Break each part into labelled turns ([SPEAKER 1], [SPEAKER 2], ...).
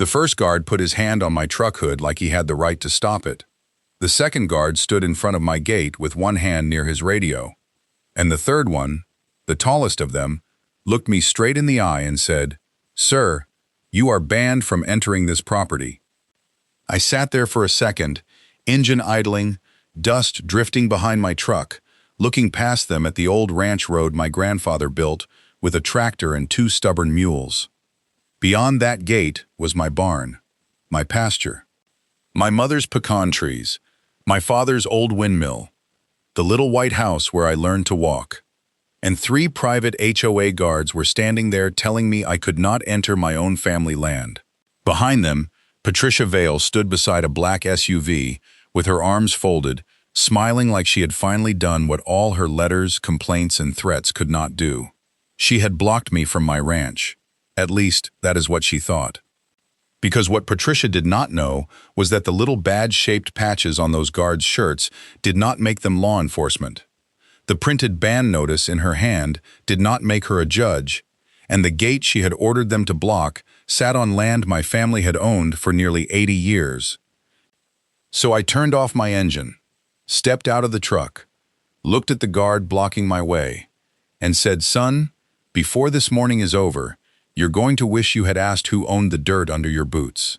[SPEAKER 1] The first guard put his hand on my truck hood like he had the right to stop it. The second guard stood in front of my gate with one hand near his radio. And the third one, the tallest of them, looked me straight in the eye and said, "Sir, you are banned from entering this property." I sat there for a second, engine idling, dust drifting behind my truck, looking past them at the old ranch road my grandfather built with a tractor and two stubborn mules. Beyond that gate was my barn, my pasture, my mother's pecan trees, my father's old windmill, the little white house where I learned to walk. And 3 private HOA guards were standing there telling me I could not enter my own family land. Behind them, Patricia Vale stood beside a black SUV with her arms folded, smiling like she had finally done what all her letters, complaints, and threats could not do. She had blocked me from my ranch. At least, that is what she thought. Because what Patricia did not know was that the little badge-shaped patches on those guards' shirts did not make them law enforcement. The printed ban notice in her hand did not make her a judge, and the gate she had ordered them to block sat on land my family had owned for nearly 80 years. So I turned off my engine, stepped out of the truck, looked at the guard blocking my way, and said, "Son, before this morning is over, you're going to wish you had asked who owned the dirt under your boots."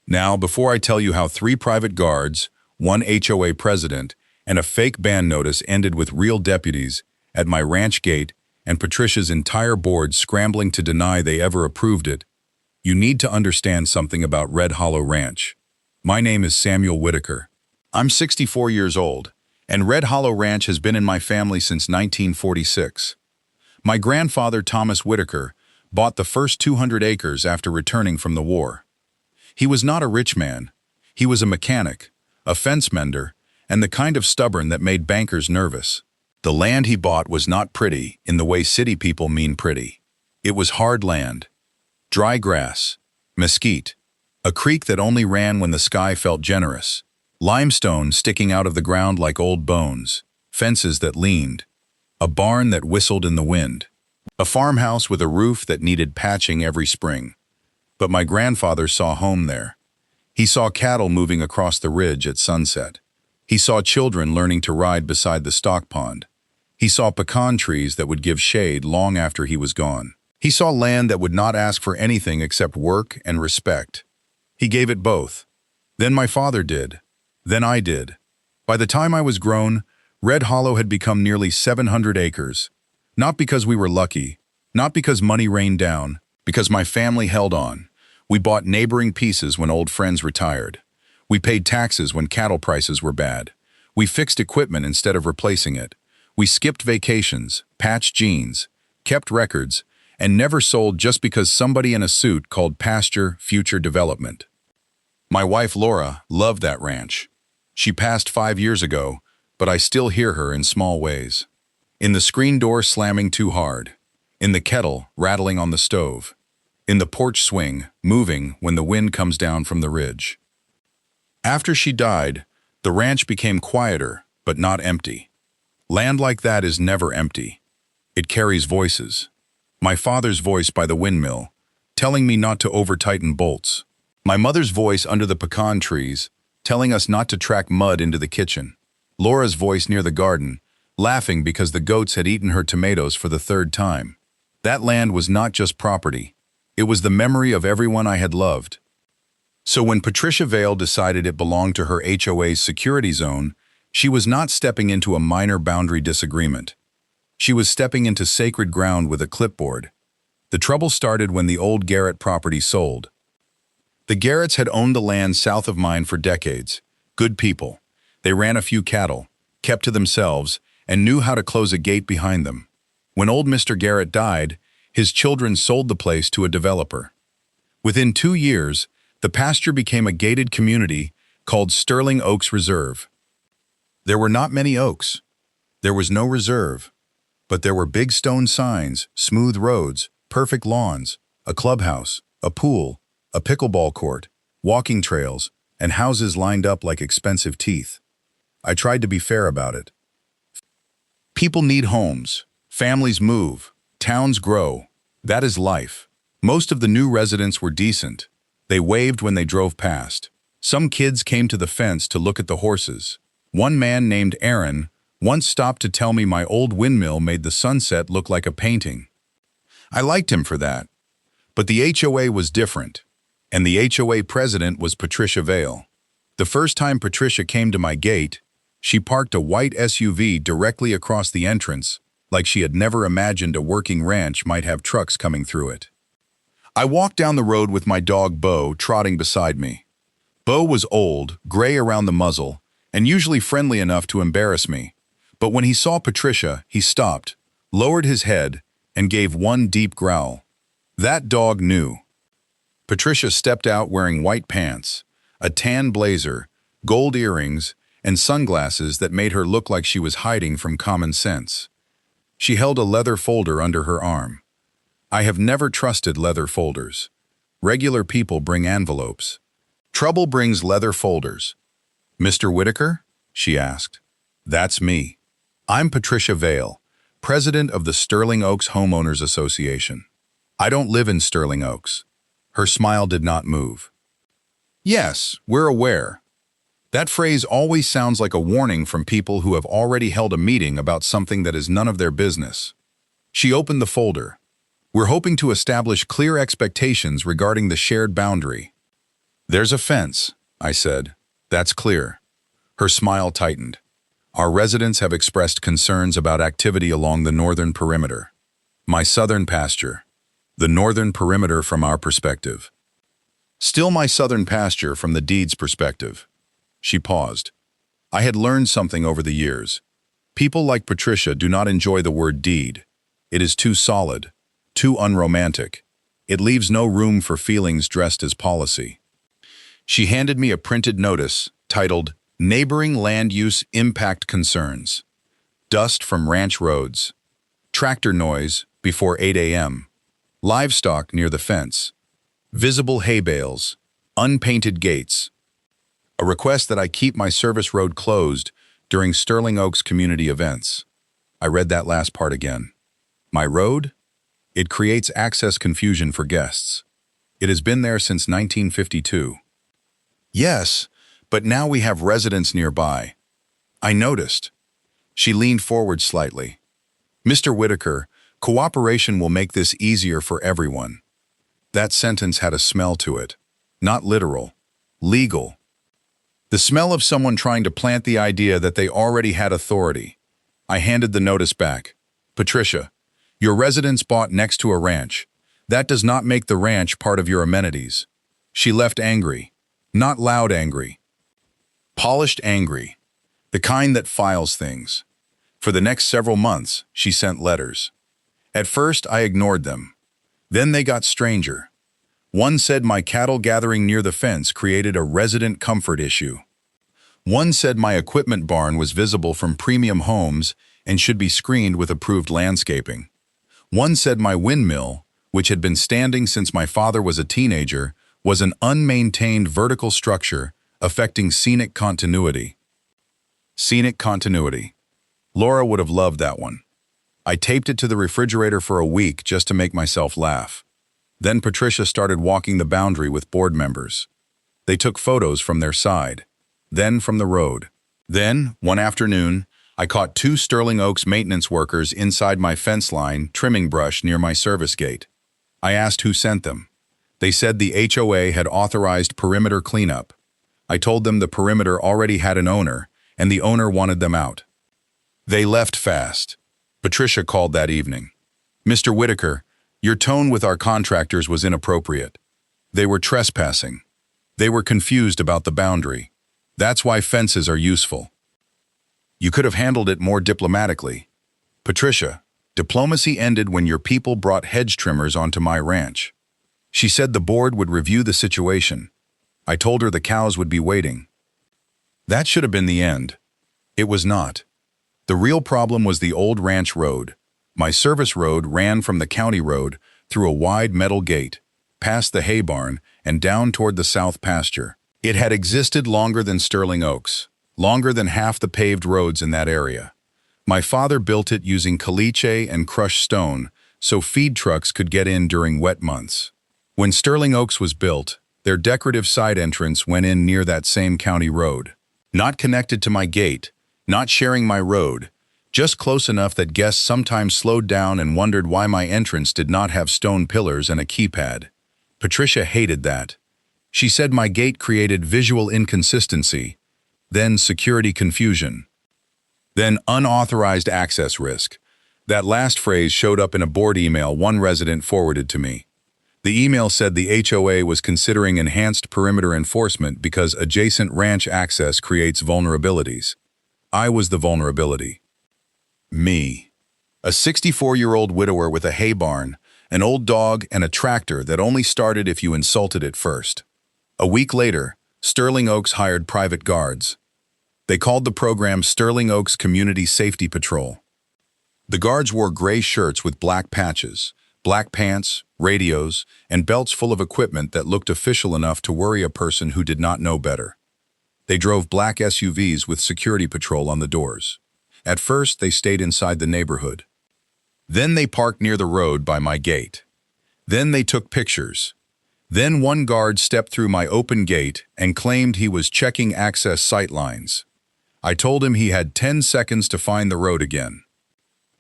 [SPEAKER 1] Now, before I tell you how 3 private guards, 1 HOA president, and a fake ban notice ended with real deputies at my ranch gate and Patricia's entire board scrambling to deny they ever approved it, you need to understand something about Red Hollow Ranch. My name is Samuel Whitaker. I'm 64 years old, and Red Hollow Ranch has been in my family since 1946. My grandfather, Thomas Whitaker, bought the first 200 acres after returning from the war. He was not a rich man. He was a mechanic, a fence mender, and the kind of stubborn that made bankers nervous. The land he bought was not pretty in the way city people mean pretty. It was hard land, dry grass, mesquite, a creek that only ran when the sky felt generous, limestone sticking out of the ground like old bones, fences that leaned, a barn that whistled in the wind, a farmhouse with a roof that needed patching every spring. But my grandfather saw home there. He saw cattle moving across the ridge at sunset. He saw children learning to ride beside the stock pond. He saw pecan trees that would give shade long after he was gone. He saw land that would not ask for anything except work and respect. He gave it both. Then my father did. Then I did. By the time I was grown, Red Hollow had become nearly 700 acres. Not because we were lucky, not because money rained down, because my family held on. We bought neighboring pieces when old friends retired. We paid taxes when cattle prices were bad. We fixed equipment instead of replacing it. We skipped vacations, patched jeans, kept records, and never sold just because somebody in a suit called pasture future development. My wife Laura loved that ranch. She passed 5 years ago, but I still hear her in small ways. In the screen door slamming too hard, in the kettle rattling on the stove, in the porch swing moving when the wind comes down from the ridge. After she died, the ranch became quieter, but not empty. Land like that is never empty. It carries voices. My father's voice by the windmill, telling me not to over-tighten bolts. My mother's voice under the pecan trees, telling us not to track mud into the kitchen. Laura's voice near the garden, laughing because the goats had eaten her tomatoes for the 3rd time. That land was not just property. It was the memory of everyone I had loved. So when Patricia Vale decided it belonged to her HOA's security zone, she was not stepping into a minor boundary disagreement. She was stepping into sacred ground with a clipboard. The trouble started when the old Garrett property sold. The Garretts had owned the land south of mine for decades. Good people. They ran a few cattle, kept to themselves, and knew how to close a gate behind them. When old Mr. Garrett died, his children sold the place to a developer. Within 2 years, the pasture became a gated community called Sterling Oaks Reserve. There were not many oaks. There was no reserve. But there were big stone signs, smooth roads, perfect lawns, a clubhouse, a pool, a pickleball court, walking trails, and houses lined up like expensive teeth. I tried to be fair about it. People need homes. Families move. Towns grow. That is life. Most of the new residents were decent. They waved when they drove past. Some kids came to the fence to look at the horses. One man named Aaron once stopped to tell me my old windmill made the sunset look like a painting. I liked him for that. But the HOA was different, and the HOA president was Patricia Vale. The first time Patricia came to my gate, she parked a white SUV directly across the entrance, like she had never imagined a working ranch might have trucks coming through it. I walked down the road with my dog Bo trotting beside me. Bo was old, gray around the muzzle, and usually friendly enough to embarrass me. But when he saw Patricia, he stopped, lowered his head, and gave one deep growl. That dog knew. Patricia stepped out wearing white pants, a tan blazer, gold earrings, and sunglasses that made her look like she was hiding from common sense. She held a leather folder under her arm. I have never trusted leather folders. Regular people bring envelopes. Trouble brings leather folders. "Mr. Whitaker?" she asked. "That's me. I'm Patricia Vale, president of the Sterling Oaks Homeowners Association. I don't live in Sterling Oaks." Her smile did not move. "Yes, we're aware." That phrase always sounds like a warning from people who have already held a meeting about something that is none of their business. She opened the folder. "We're hoping to establish clear expectations regarding the shared boundary." "There's a fence," I said. "That's clear." Her smile tightened. "Our residents have expressed concerns about activity along the northern perimeter. My southern pasture. The northern perimeter from our perspective. Still my southern pasture from the deed's perspective." She paused. I had learned something over the years. People like Patricia do not enjoy the word deed. It is too solid, too unromantic. It leaves no room for feelings dressed as policy. She handed me a printed notice titled Neighboring Land Use Impact Concerns. Dust from ranch roads. Tractor noise before 8 a.m. Livestock near the fence. Visible hay bales. Unpainted gates. A request that I keep my service road closed during Sterling Oaks community events. I read that last part again. My road? It creates access confusion for guests. It has been there since 1952. Yes, but now we have residents nearby. I noticed. She leaned forward slightly. "Mr. Whitaker, cooperation will make this easier for everyone." That sentence had a smell to it. Not literal. Legal. The smell of someone trying to plant the idea that they already had authority. I handed the notice back. "Patricia, your residence bought next to a ranch. That does not make the ranch part of your amenities." She left angry. Not loud angry. Polished angry. The kind that files things. For the next several months, she sent letters. At first, I ignored them. Then they got stranger. One said my cattle gathering near the fence created a resident comfort issue. One said my equipment barn was visible from premium homes and should be screened with approved landscaping. One said my windmill, which had been standing since my father was a teenager, was an unmaintained vertical structure affecting scenic continuity. Scenic continuity. Laura would have loved that one. I taped it to the refrigerator for a week just to make myself laugh. Then Patricia started walking the boundary with board members. They took photos from their side, then from the road. Then, one afternoon, I caught 2 Sterling Oaks maintenance workers inside my fence line trimming brush near my service gate. I asked who sent them. They said the HOA had authorized perimeter cleanup. I told them the perimeter already had an owner, and the owner wanted them out. They left fast. Patricia called that evening. "Mr. Whitaker, your tone with our contractors was inappropriate. They were trespassing. They were confused about the boundary. That's why fences are useful. You could have handled it more diplomatically. Patricia, diplomacy ended when your people brought hedge trimmers onto my ranch." She said the board would review the situation. I told her the cows would be waiting. That should have been the end. It was not. The real problem was the old ranch road. My service road ran from the county road through a wide metal gate, past the hay barn, and down toward the south pasture. It had existed longer than Sterling Oaks, longer than half the paved roads in that area. My father built it using caliche and crushed stone so feed trucks could get in during wet months. When Sterling Oaks was built, Their decorative side entrance went in near that same county road. Not connected to my gate, not sharing my road, just close enough that guests sometimes slowed down and wondered why my entrance did not have stone pillars and a keypad. Patricia hated that. She said my gate created visual inconsistency, then security confusion, then unauthorized access risk. That last phrase showed up in a board email one resident forwarded to me. The email said the HOA was considering enhanced perimeter enforcement because adjacent ranch access creates vulnerabilities. I was the vulnerability. Me. A 64-year-old widower with a hay barn, an old dog, and a tractor that only started if you insulted it first. A week later, Sterling Oaks hired private guards. They called the program Sterling Oaks Community Safety Patrol. The guards wore gray shirts with black patches, black pants, radios, and belts full of equipment that looked official enough to worry a person who did not know better. They drove black SUVs with security patrol on the doors. At first, they stayed inside the neighborhood. Then they parked near the road by my gate. Then they took pictures. Then one guard stepped through my open gate and claimed he was checking access sightlines. I told him he had 10 seconds to find the road again.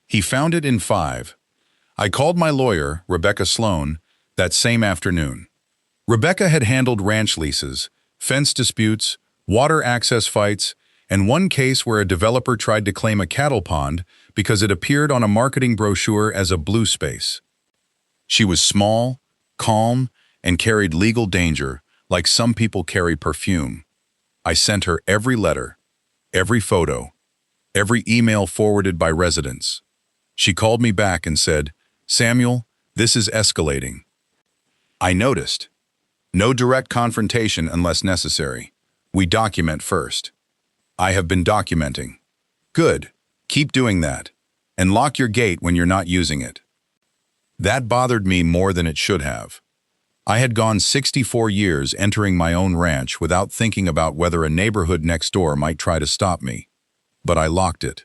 [SPEAKER 1] He found it in 5. I called my lawyer, Rebecca Sloan, that same afternoon. Rebecca had handled ranch leases, fence disputes, water access fights, and one case where a developer tried to claim a cattle pond because it appeared on a marketing brochure as a blue space. She was small, calm, and carried legal danger like some people carry perfume. I sent her every letter, every photo, every email forwarded by residents. She called me back and said, "Samuel, this is escalating." I noticed. No direct confrontation unless necessary. We document first. I have been documenting. Good. Keep doing that. And lock your gate when you're not using it. That bothered me more than it should have. I had gone 64 years entering my own ranch without thinking about whether a neighborhood next door might try to stop me. But I locked it.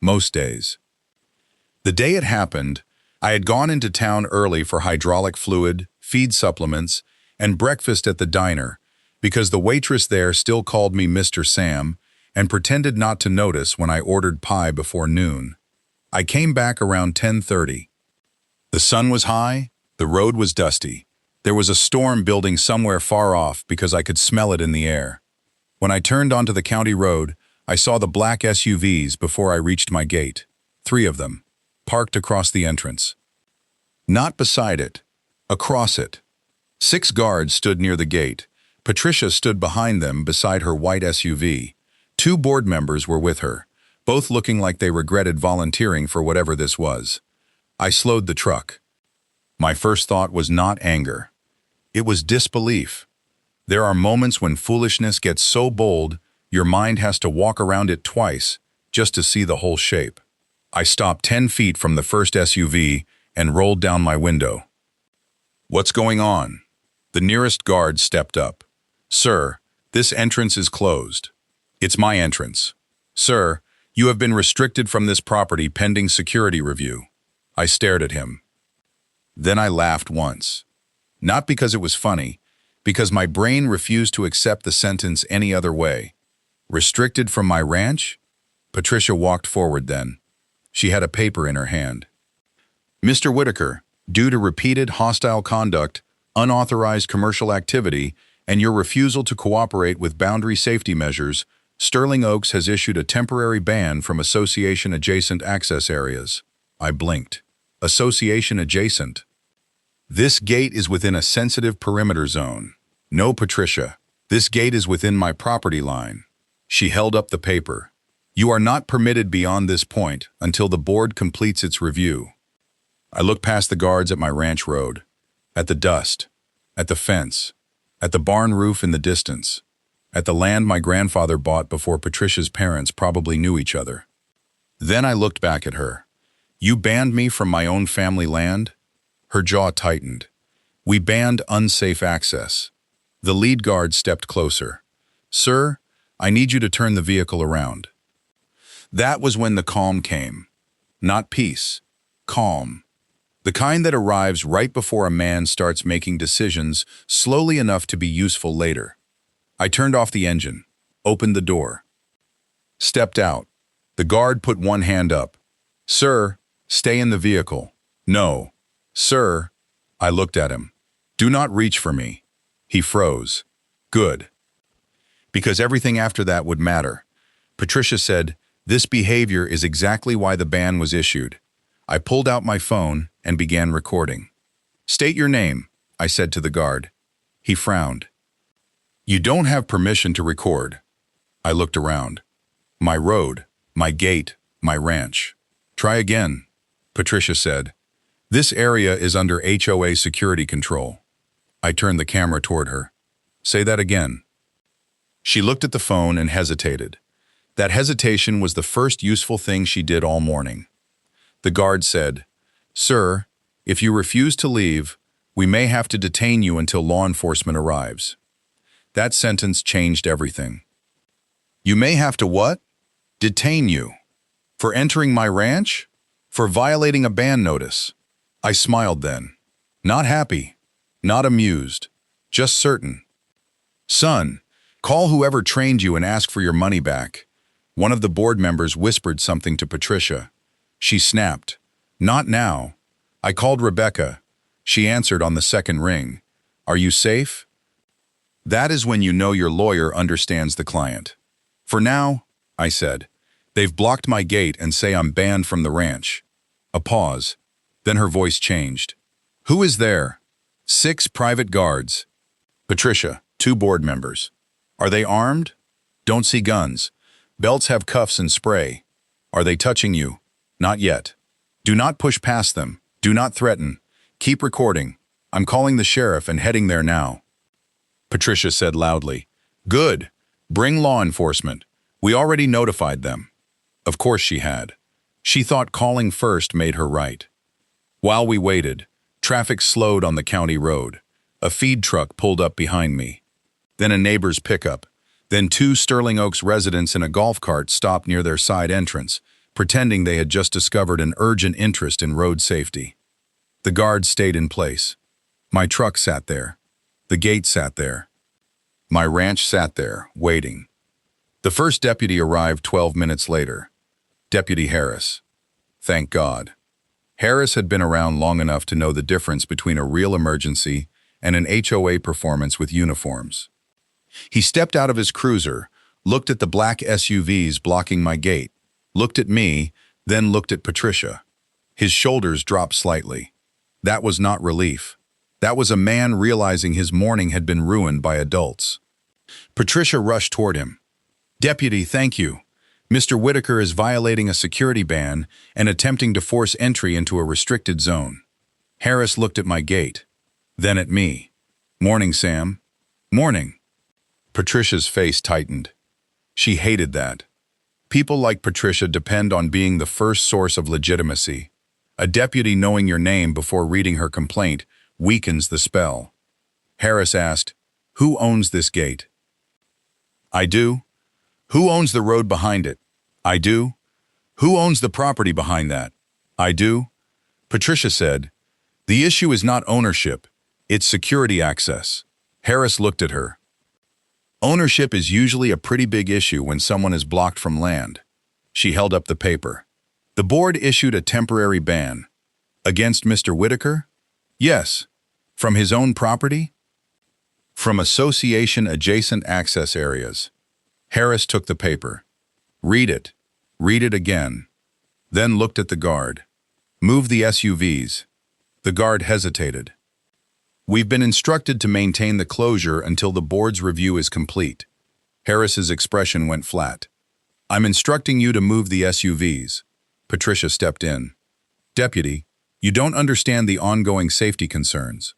[SPEAKER 1] Most days. The day it happened, I had gone into town early for hydraulic fluid, feed supplements, and breakfast at the diner because the waitress there still called me Mr. Sam and pretended not to notice when I ordered pie before noon. I came back around 10:30. The sun was high, the road was dusty. There was a storm building somewhere far off because I could smell it in the air. When I turned onto the county road, I saw the black SUVs before I reached my gate. 3 of them, parked across the entrance. Not beside it, across it. 6 guards stood near the gate. Patricia stood behind them beside her white SUV. 2 board members were with her, both looking like they regretted volunteering for whatever this was. I slowed the truck. My first thought was not anger. It was disbelief. There are moments when foolishness gets so bold, your mind has to walk around it twice just to see the whole shape. I stopped 10 feet from the first SUV and rolled down my window. "What's going on?" The nearest guard stepped up. "Sir, this entrance is closed." "It's my entrance." "Sir, you have been restricted from this property pending security review." I stared at him. Then I laughed once. Not because it was funny, because my brain refused to accept the sentence any other way. Restricted from my ranch? Patricia walked forward then. She had a paper in her hand. "Mr. Whitaker, due to repeated hostile conduct, unauthorized commercial activity, and your refusal to cooperate with boundary safety measures, Sterling Oaks has issued a temporary ban from association-adjacent access areas." I blinked. Association adjacent. "This gate is within a sensitive perimeter zone." "No, Patricia. This gate is within my property line." She held up the paper. "You are not permitted beyond this point until the board completes its review." I looked past the guards at my ranch road, at the dust, at the fence, at the barn roof in the distance, at the land my grandfather bought before Patricia's parents probably knew each other. Then I looked back at her. "You banned me from my own family land?" Her jaw tightened. "We banned unsafe access." The lead guard stepped closer. "Sir, I need you to turn the vehicle around." That was when the calm came. Not peace. Calm. The kind that arrives right before a man starts making decisions slowly enough to be useful later. I turned off the engine, opened the door, stepped out. The guard put one hand up. "Sir, stay in the vehicle." "No." "Sir." I looked at him. "Do not reach for me." He froze. "Good." Because everything after that would matter. Patricia said, "This behavior is exactly why the ban was issued." I pulled out my phone and began recording. "State your name," I said to the guard. He frowned. "You don't have permission to record." I looked around. "My road, my gate, my ranch." "Try again," Patricia said. "This area is under HOA security control." I turned the camera toward her. "Say that again." She looked at the phone and hesitated. That hesitation was the first useful thing she did all morning. The guard said, "Sir, if you refuse to leave, we may have to detain you until law enforcement arrives." That sentence changed everything. "You may have to what?" "Detain you." "For entering my ranch?" "For violating a ban notice." I smiled then. Not happy, not amused, just certain. "Son, call whoever trained you and ask for your money back." One of the board members whispered something to Patricia. She snapped. "Not now." I called Rebecca. She answered on the second ring. "Are you safe?" That is when you know your lawyer understands the client. "For now," I said. "They've blocked my gate and say I'm banned from the ranch." A pause. Then her voice changed. "Who is there?" "6 private guards." "Patricia, 2 board members." "Are they armed?" "Don't see guns. Belts have cuffs and spray." "Are they touching you?" "Not yet." "Do not push past them. Do not threaten. Keep recording. I'm calling the sheriff and heading there now." Patricia said loudly, "Good. Bring law enforcement. We already notified them." Of course she had. She thought calling first made her right. While we waited, traffic slowed on the county road. A feed truck pulled up behind me. Then a neighbor's pickup. Then 2 Sterling Oaks residents in a golf cart stopped near their side entrance, pretending they had just discovered an urgent interest in road safety. The guard stayed in place. My truck sat there. The gate sat there. My ranch sat there, waiting. The first deputy arrived 12 minutes later. Deputy Harris. Thank God. Harris had been around long enough to know the difference between a real emergency and an HOA performance with uniforms. He stepped out of his cruiser, looked at the black SUVs blocking my gate, looked at me, then looked at Patricia. His shoulders dropped slightly. That was not relief. That was a man realizing his morning had been ruined by adults. Patricia rushed toward him. "Deputy, thank you. Mr. Whitaker is violating a security ban and attempting to force entry into a restricted zone." Harris looked at my gate, then at me. "Morning, Sam." "Morning." Patricia's face tightened. She hated that. People like Patricia depend on being the first source of legitimacy. A deputy knowing your name before reading her complaint weakens the spell. Harris asked, "Who owns this gate?" "I do." "Who owns the road behind it?" "I do." "Who owns the property behind that?" "I do." Patricia said, "The issue is not ownership, it's security access." Harris looked at her. "Ownership is usually a pretty big issue when someone is blocked from land." She held up the paper. "The board issued a temporary ban." "Against Mr. Whitaker?" "Yes." "From his own property?" "From association adjacent access areas." Harris took the paper. "Read it. Read it again." Then looked at the guard. "Move the SUVs." The guard hesitated. "We've been instructed to maintain the closure until the board's review is complete." Harris's expression went flat. "I'm instructing you to move the SUVs." Patricia stepped in. "Deputy, you don't understand the ongoing safety concerns."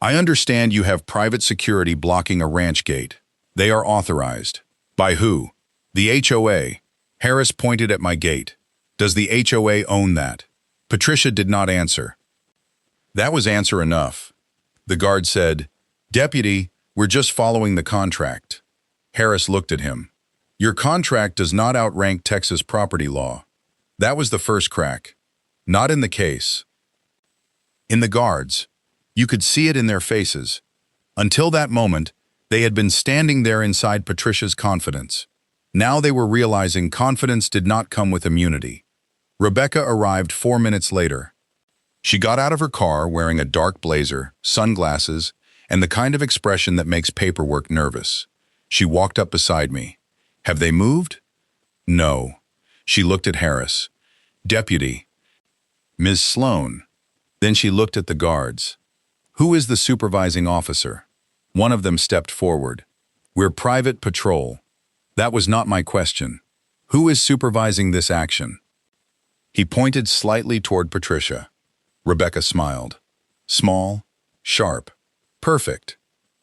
[SPEAKER 1] "I understand you have private security blocking a ranch gate. They are authorized." "By who?" "The HOA." Harris pointed at my gate. "Does the HOA own that?" Patricia did not answer. That was answer enough. The guard said, "Deputy, we're just following the contract." Harris looked at him. "Your contract does not outrank Texas property law." That was the first crack. "Not in the case." In the guards. You could see it in their faces. Until that moment, they had been standing there inside Patricia's confidence. Now they were realizing confidence did not come with immunity. Rebecca arrived 4 minutes later. She got out of her car wearing a dark blazer, sunglasses, and the kind of expression that makes paperwork nervous. She walked up beside me. Have they moved? No. She looked at Harris. Deputy. Ms. Sloan. Then she looked at the guards. Who is the supervising officer? One of them stepped forward. We're private patrol. That was not my question. Who is supervising this action? He pointed slightly toward Patricia. Rebecca smiled. Small, sharp. Perfect.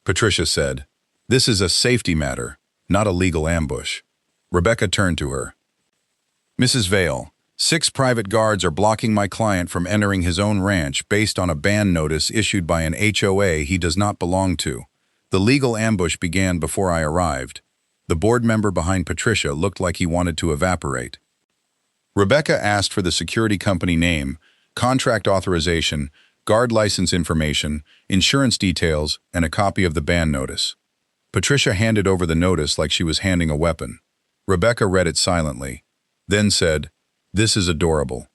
[SPEAKER 1] Patricia said, this is a safety matter, not a legal ambush. Rebecca turned to her. Mrs. Vale, 6 private guards are blocking my client from entering his own ranch based on a ban notice issued by an HOA he does not belong to. The legal ambush began before I arrived. The board member behind Patricia looked like he wanted to evaporate. Rebecca asked for the security company name, contract authorization, guard license information, insurance details, and a copy of the ban notice. Patricia handed over the notice like she was handing a weapon. Rebecca read it silently, then said, "This is adorable."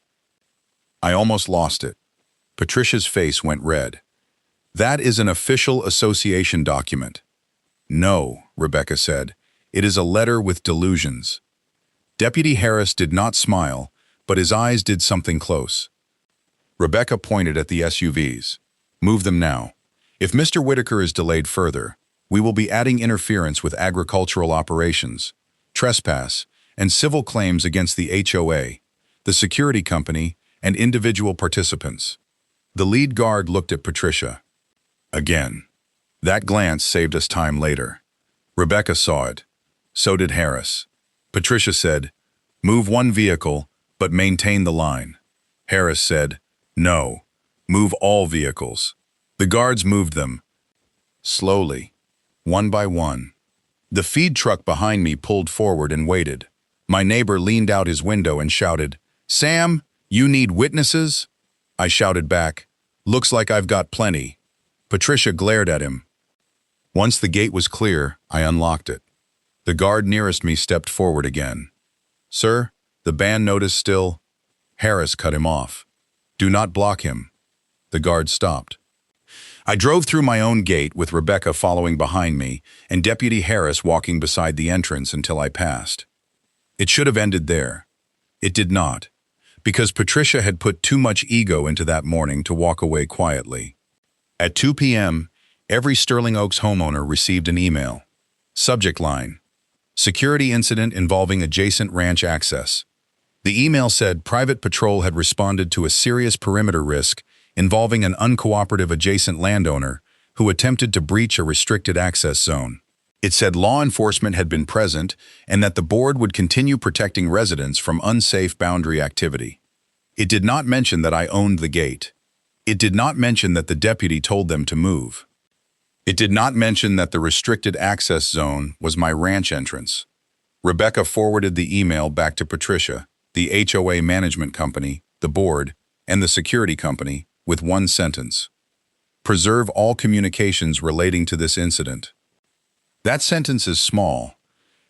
[SPEAKER 1] I almost lost it. Patricia's face went red. That is an official association document. No, Rebecca said. It is a letter with delusions. Deputy Harris did not smile, but his eyes did something close. Rebecca pointed at the SUVs. Move them now. If Mr. Whitaker is delayed further, we will be adding interference with agricultural operations, trespass, and civil claims against the HOA, the security company, and individual participants. The lead guard looked at Patricia. Again. That glance saved us time later. Rebecca saw it. So did Harris. Patricia said, "Move one vehicle, but maintain the line." Harris said, "No, move all vehicles." The guards moved them. Slowly, one by one. The feed truck behind me pulled forward and waited. My neighbor leaned out his window and shouted, "Sam, you need witnesses?" I shouted back, "Looks like I've got plenty." Patricia glared at him. Once the gate was clear, I unlocked it. The guard nearest me stepped forward again. "Sir, the ban notice still—" Harris cut him off. "Do not block him." The guard stopped. I drove through my own gate with Rebecca following behind me and Deputy Harris walking beside the entrance until I passed. It should have ended there. It did not, because Patricia had put too much ego into that morning to walk away quietly. At 2 p.m., every Sterling Oaks homeowner received an email. Subject line: Security incident involving adjacent ranch access. The email said Private Patrol had responded to a serious perimeter risk involving an uncooperative adjacent landowner who attempted to breach a restricted access zone. It said law enforcement had been present and that the board would continue protecting residents from unsafe boundary activity. It did not mention that I owned the gate. It did not mention that the deputy told them to move. It did not mention that the restricted access zone was my ranch entrance. Rebecca forwarded the email back to Patricia, the HOA management company, the board, and the security company with one sentence: preserve all communications relating to this incident. That sentence is small,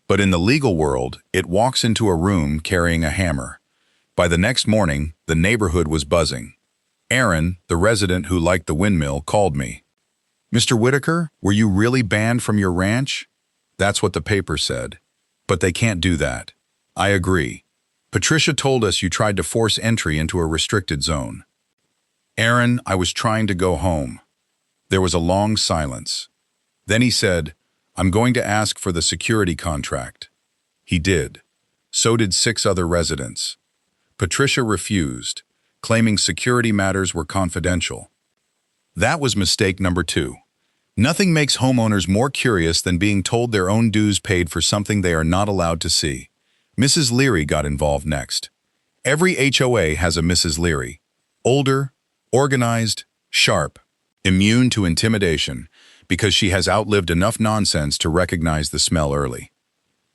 [SPEAKER 1] but in the legal world, it walks into a room carrying a hammer. By the next morning, the neighborhood was buzzing. Aaron, the resident who liked the windmill, called me. "Mr. Whitaker, were you really banned from your ranch?" That's what the paper said. But they can't do that. I agree. Patricia told us you tried to force entry into a restricted zone. Aaron, I was trying to go home. There was a long silence. Then he said, "I'm going to ask for the security contract." He did. So did 6 other residents. Patricia refused, claiming security matters were confidential. That was mistake number 2. Nothing makes homeowners more curious than being told their own dues paid for something they are not allowed to see. Mrs. Leary got involved next. Every HOA has a Mrs. Leary. Older, organized, sharp, immune to intimidation because she has outlived enough nonsense to recognize the smell early.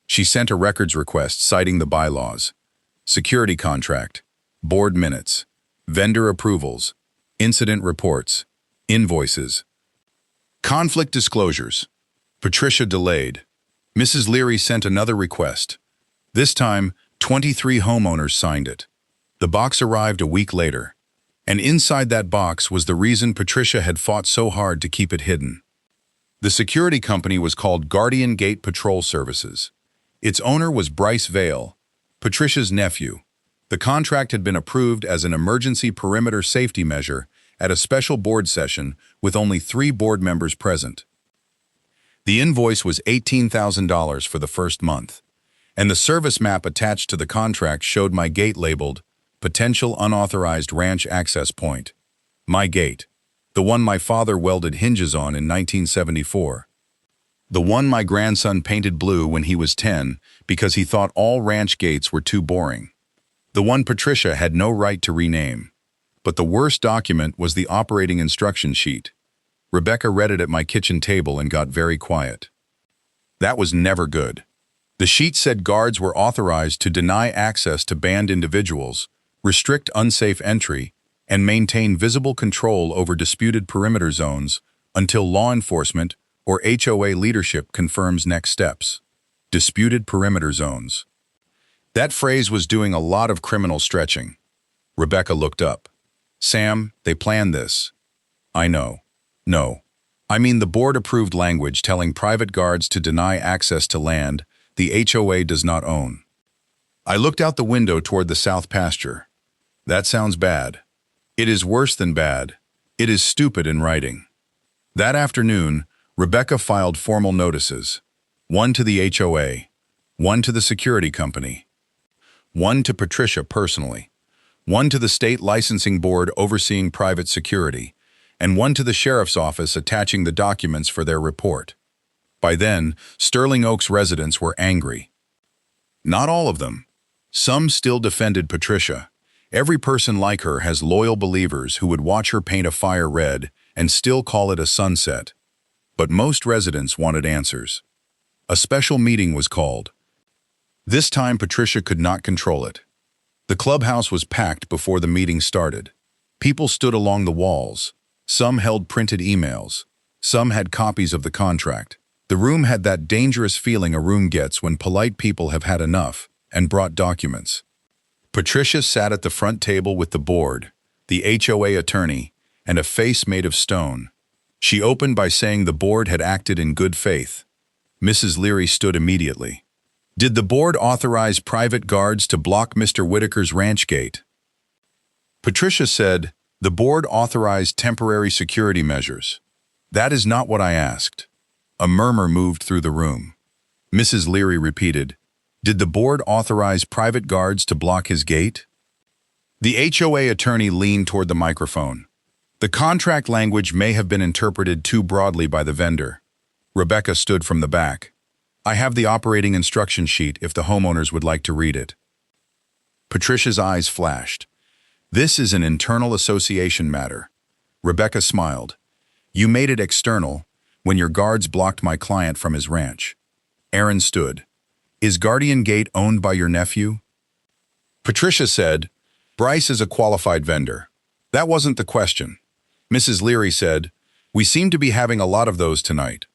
[SPEAKER 1] She sent a records request citing the bylaws, security contract, board minutes, vendor approvals, incident reports, invoices, conflict disclosures. Patricia delayed. Mrs. Leary sent another request. This time, 23 homeowners signed it. The box arrived a week later, and inside that box was the reason Patricia had fought so hard to keep it hidden. The security company was called Guardian Gate Patrol Services. Its owner was Bryce Vale, Patricia's nephew. The contract had been approved as an emergency perimeter safety measure at a special board session with only 3 board members present. The invoice was $18,000 for the first month, and the service map attached to the contract showed my gate labeled Potential Unauthorized Ranch Access Point. My gate, the one my father welded hinges on in 1974. The one my grandson painted blue when he was 10 because he thought all ranch gates were too boring. The one Patricia had no right to rename. But the worst document was the operating instruction sheet. Rebecca read it at my kitchen table and got very quiet. That was never good. The sheet said guards were authorized to deny access to banned individuals, restrict unsafe entry, and maintain visible control over disputed perimeter zones until law enforcement or HOA leadership confirms next steps. Disputed perimeter zones. That phrase was doing a lot of criminal stretching. Rebecca looked up. Sam, they planned this. I know. No. I mean the board-approved language telling private guards to deny access to land the HOA does not own. I looked out the window toward the south pasture. That sounds bad. It is worse than bad. It is stupid in writing. That afternoon, Rebecca filed formal notices. 1 to the HOA, 1 to the security company, 1 to Patricia personally, 1 to the state licensing board overseeing private security, and 1 to the sheriff's office attaching the documents for their report. By then, Sterling Oaks residents were angry. Not all of them. Some still defended Patricia. Every person like her has loyal believers who would watch her paint a fire red and still call it a sunset. But most residents wanted answers. A special meeting was called. This time Patricia could not control it. The clubhouse was packed before the meeting started. People stood along the walls. Some held printed emails. Some had copies of the contract. The room had that dangerous feeling a room gets when polite people have had enough and brought documents. Patricia sat at the front table with the board, the HOA attorney, and a face made of stone. She opened by saying the board had acted in good faith. Mrs. Leary stood immediately. Did the board authorize private guards to block Mr. Whitaker's ranch gate? Patricia said, the board authorized temporary security measures. That is not what I asked. A murmur moved through the room. Mrs. Leary repeated, did the board authorize private guards to block his gate? The HOA attorney leaned toward the microphone. The contract language may have been interpreted too broadly by the vendor. Rebecca stood from the back. I have the operating instruction sheet if the homeowners would like to read it. Patricia's eyes flashed. This is an internal association matter. Rebecca smiled. You made it external when your guards blocked my client from his ranch. Aaron stood. Is Guardian Gate owned by your nephew? Patricia said, Bryce is a qualified vendor. That wasn't the question. Mrs. Leary said, we seem to be having a lot of those tonight.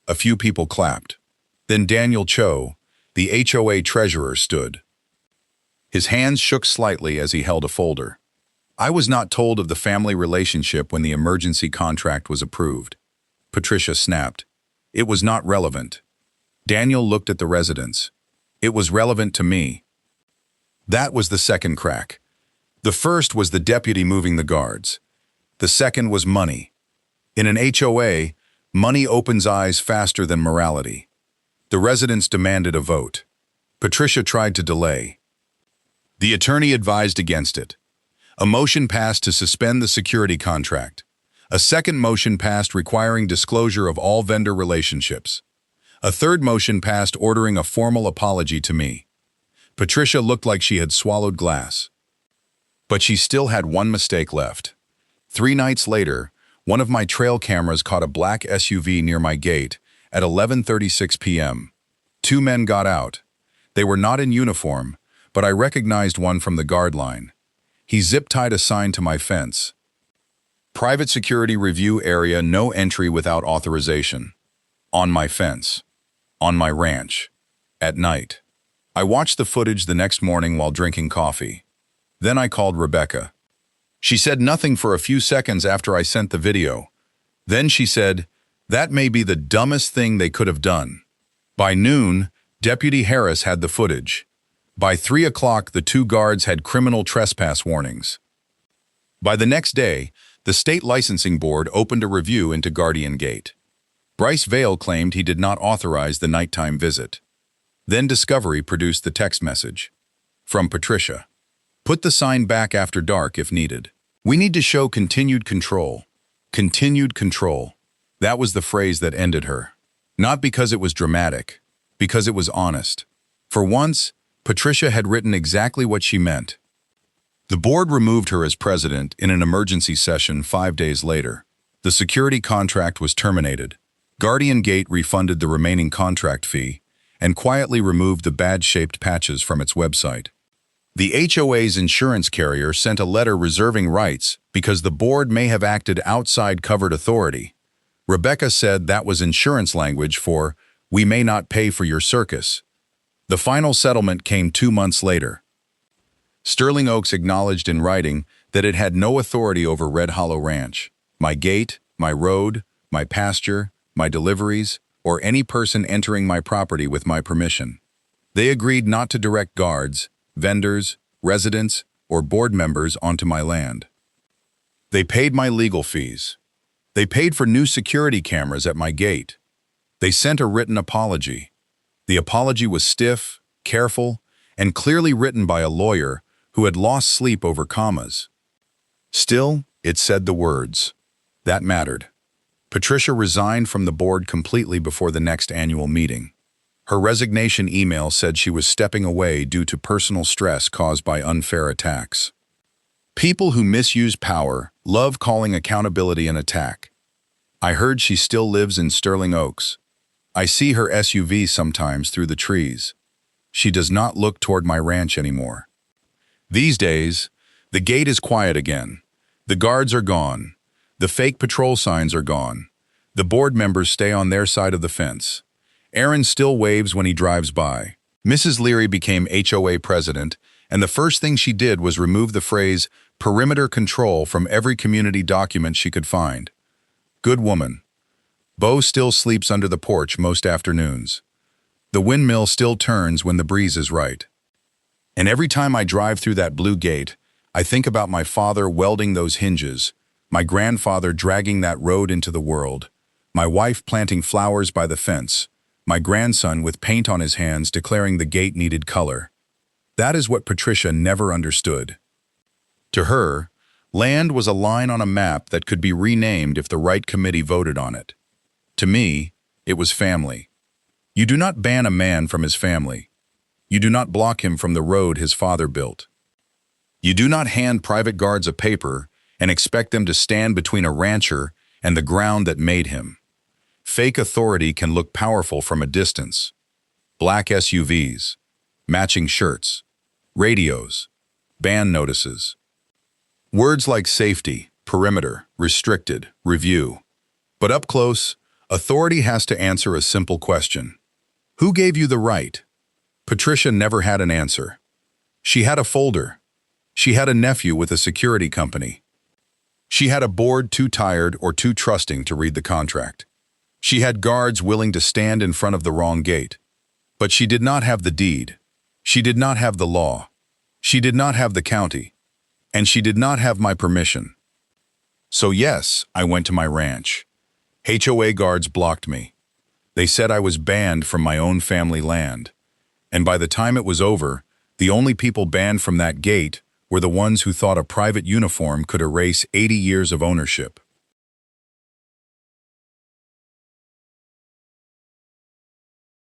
[SPEAKER 1] A few people clapped. Then Daniel Cho, the HOA treasurer, stood. His hands shook slightly as he held a folder. I was not told of the family relationship when the emergency contract was approved. Patricia snapped. It was not relevant. Daniel looked at the residents. It was relevant to me. That was the second crack. The first was the deputy moving the guards. The second was money. In an HOA, money opens eyes faster than morality. The residents demanded a vote. Patricia tried to delay. The attorney advised against it. A motion passed to suspend the security contract. A second motion passed requiring disclosure of all vendor relationships. A third motion passed ordering a formal apology to me. Patricia looked like she had swallowed glass. But she still had one mistake left. 3 nights later, one of my trail cameras caught a black SUV near my gate at 11:36 p.m. 2 men got out. They were not in uniform, but I recognized one from the guard line. He zip-tied a sign to my fence. Private security review area, no entry without authorization. On my fence. On my ranch. At night. I watched the footage the next morning while drinking coffee. Then I called Rebecca. She said nothing for a few seconds after I sent the video. Then she said, "That may be the dumbest thing they could have done." By noon, Deputy Harris had the footage. By 3 o'clock, the two guards had criminal trespass warnings. By the next day, the state licensing board opened a review into Guardian Gate. Bryce Vail claimed he did not authorize the nighttime visit. Then Discovery produced the text message. From Patricia. Put the sign back after dark if needed. We need to show continued control. Continued control. That was the phrase that ended her. Not because it was dramatic, because it was honest. For once, Patricia had written exactly what she meant. The board removed her as president in an emergency session 5 days later. The security contract was terminated. Guardian Gate refunded the remaining contract fee and quietly removed the badge-shaped patches from its website. The HOA's insurance carrier sent a letter reserving rights because the board may have acted outside covered authority. Rebecca said that was insurance language for, "We may not pay for your circus." The final settlement came 2 months later. Sterling Oaks acknowledged in writing that it had no authority over Red Hollow Ranch, my gate, my road, my pasture, my deliveries, or any person entering my property with my permission. They agreed not to direct guards, vendors, residents, or board members onto my land. They paid my legal fees. They paid for new security cameras at my gate. They sent a written apology. The apology was stiff, careful, and clearly written by a lawyer who had lost sleep over commas. Still, it said the words. That mattered. Patricia resigned from the board completely before the next annual meeting. Her resignation email said she was stepping away due to personal stress caused by unfair attacks. People who misuse power love calling accountability an attack. I heard she still lives in Sterling Oaks. I see her SUV sometimes through the trees. She does not look toward my ranch anymore. These days, the gate is quiet again. The guards are gone. The fake patrol signs are gone. The board members stay on their side of the fence. Aaron still waves when he drives by. Mrs. Leary became HOA president, and the first thing she did was remove the phrase perimeter control from every community document she could find. Good woman. Bo still sleeps under the porch most afternoons. The windmill still turns when the breeze is right. And every time I drive through that blue gate, I think about my father welding those hinges, my grandfather dragging that road into the world, my wife planting flowers by the fence, my grandson with paint on his hands declaring the gate needed color. That is what Patricia never understood. To her, land was a line on a map that could be renamed if the right committee voted on it. To me, it was family. You do not ban a man from his family. You do not block him from the road his father built. You do not hand private guards a paper and expect them to stand between a rancher and the ground that made him. Fake authority can look powerful from a distance. Black SUVs, matching shirts, radios, ban notices. Words like safety, perimeter, restricted, review. But up close, authority has to answer a simple question. Who gave you the right? Patricia never had an answer. She had a folder. She had a nephew with a security company. She had a board too tired or too trusting to read the contract. She had guards willing to stand in front of the wrong gate. But she did not have the deed. She did not have the law. She did not have the county. And she did not have my permission. So yes, I went to my ranch. HOA guards blocked me. They said I was banned from my own family land. And by the time it was over, the only people banned from that gate were the ones who thought a private uniform could erase 80 years of ownership.